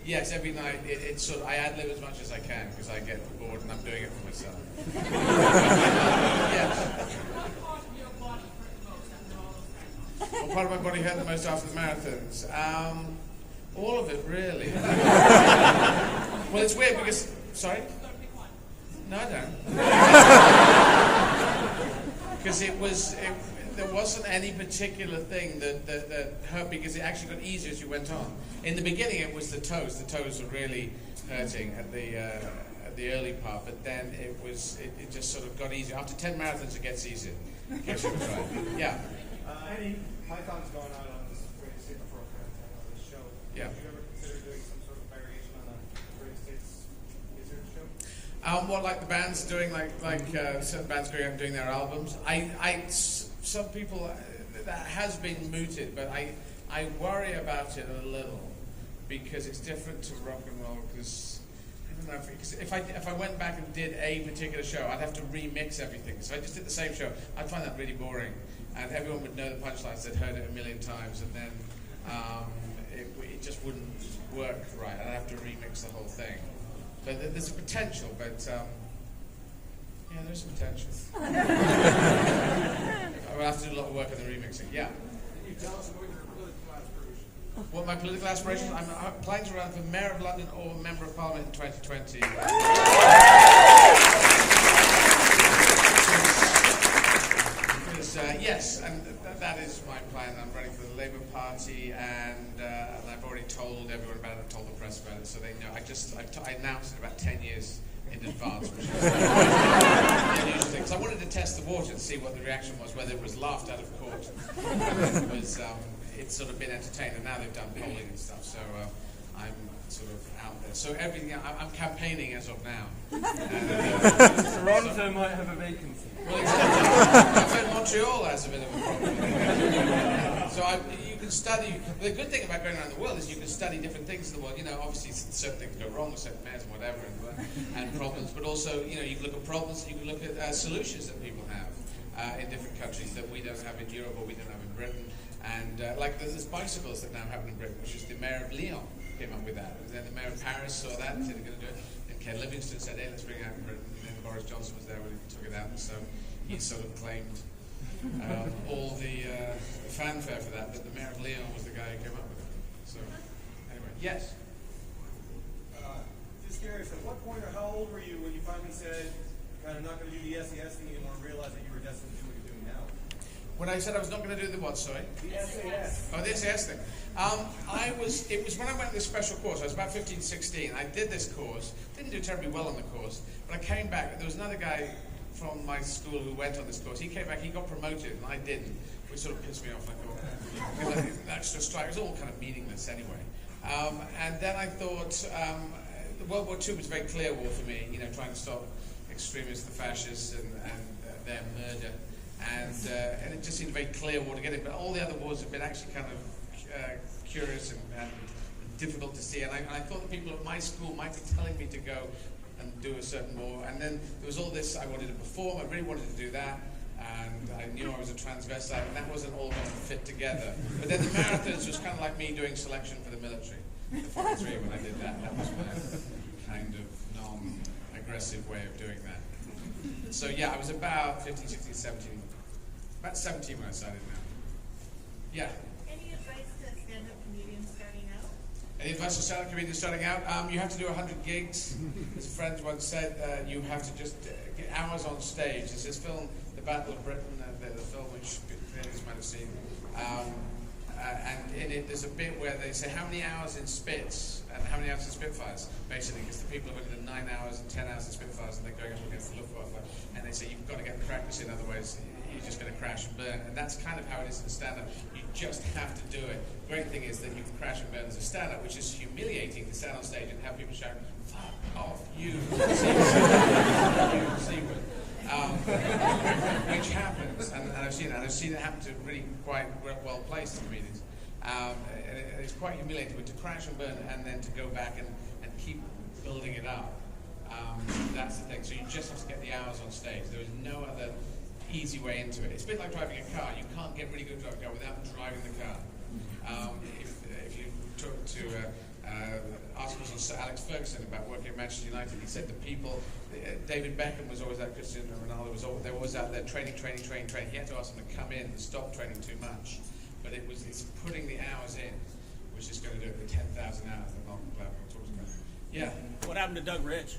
Yes, every night. It's sort of, I ad-lib as much as I can because I get bored and I'm doing it for myself. Yes. What part of my body hurt the most after the marathons? All of it, really. Well, it's weird because... Sorry? No, I don't. Because there wasn't any particular thing that hurt because it actually got easier as you went on. In the beginning, it was the toes. The toes were really hurting at the early part, but then it just sort of got easier. After 10 marathons, it gets easier. In case you were trying. Yeah. Any pythons going on this Great Estate before this show? Yeah. Have you ever considered doing some sort of variation on a Great Estates Izzard show? What, like the bands doing, like certain bands going out and doing their albums? Some people, that has been mooted, but I worry about it a little because it's different to rock and roll. Because I don't know if I went back and did a particular show, I'd have to remix everything. So I just did the same show. I'd find that really boring, and everyone would know the punchlines. They'd heard it a million times, and then it just wouldn't work right. I'd have to remix the whole thing. But there's a potential, but yeah, there's a potential. I'll have to do a lot of work on the remixing. Yeah. Can you tell us what your political aspirations? What my political aspirations? I'm applying to run for Mayor of London or Member of Parliament in 2020. Yes, and that is my plan. I'm running for the Labour Party, and I've already told everyone about it. I've told the press about it, so they know. I announced it about 10 years in advance, which is unusual thing. So I wanted to test the water and see what the reaction was, whether it was laughed out of court, it's sort of been entertained, and now they've done polling and stuff. So I'm sort of out there. So everything, I'm campaigning as of now. Toronto might have a vacancy. Well, exactly. I've heard Montreal has a bit of a problem. So you can study. The good thing about going around the world is you can study different things in the world. You know, obviously certain things go wrong with certain mayors and whatever, and problems. But also, you know, you can look at problems. You can look at solutions that people have in different countries that we don't have in Europe or we don't have in Britain. And like there's bicycles that now happen in Britain, which is the mayor of Lyon came up with that. And then the mayor of Paris saw that and said they're going to do it. And Ken Livingstone said, hey, let's bring it out in Britain. And then Boris Johnson was there when he took it out. And so he sort of claimed all the fanfare for that, but the mayor of Lyon was the guy who came up with it. So anyway, yes? Just curious, at what point or how old were you when you finally said, kind of not going to do the SES thing anymore and realized that you were destined to do what you're doing now? When I said I was not going to do the what, sorry? The SAS. Oh, the SAS thing. It was when I went on this special course. I was about 15, 16. I did this course. Didn't do terribly well on the course. But I came back. There was another guy from my school who went on this course. He came back. He got promoted, and I didn't, which sort of pissed me off. I thought, an extra strike. It was all kind of meaningless anyway. And then I thought, World War II was a very clear war for me. You know, trying to stop extremists, the fascists, and their murder. And it just seemed a very clear war to get in. But all the other wars have been actually kind of curious and difficult to see. And I thought the people at my school might be telling me to go and do a certain war. And then there was all this, I wanted to perform, I really wanted to do that. And I knew I was a transvestite, and that wasn't all going to fit together. But then the marathons was kind of like me doing selection for the military. The 43, when I did that, that was my kind of non-aggressive way of doing that. So yeah, I was about 15, 16, 17. About 17 when I started now. Yeah? Any advice to stand-up comedians starting out? Any advice to stand-up comedians starting out? You have to do 100 gigs. As a friend once said, you have to just get hours on stage. There's this film, The Battle of Britain, the film which you might have seen. And in it, there's a bit where they say, how many hours in Spits and how many hours in Spitfires? Basically, because the people have only done 9 hours and 10 hours in Spitfires, and they're going up against the Luftwaffe. And they say, you've got to get the practice in, otherwise you're just going to crash and burn. And that's kind of how it is in stand-up. You just have to do it. The great thing is that you can crash and burn as a stand-up, which is humiliating to stand on stage and have people shout, fuck off, you secret. Which happens, and I've seen that. I've seen it happen to really quite well-placed comedians. And it's quite humiliating, but to crash and burn and then to go back and keep building it up, that's the thing. So you just have to get the hours on stage. There is no other easy way into it. It's a bit like driving a car. You can't get really good at driving a car without driving the car. If you talk to ask Sir Alex Ferguson about working at Manchester United. He said the people, David Beckham was always out, Cristiano Ronaldo was always, they were always out there training. He had to ask them to come in and stop training too much. But it's putting the hours in, which is going to do it for 10,000 hours that Malcolm Gladwell talks about. Yeah. What happened to Doug Rich?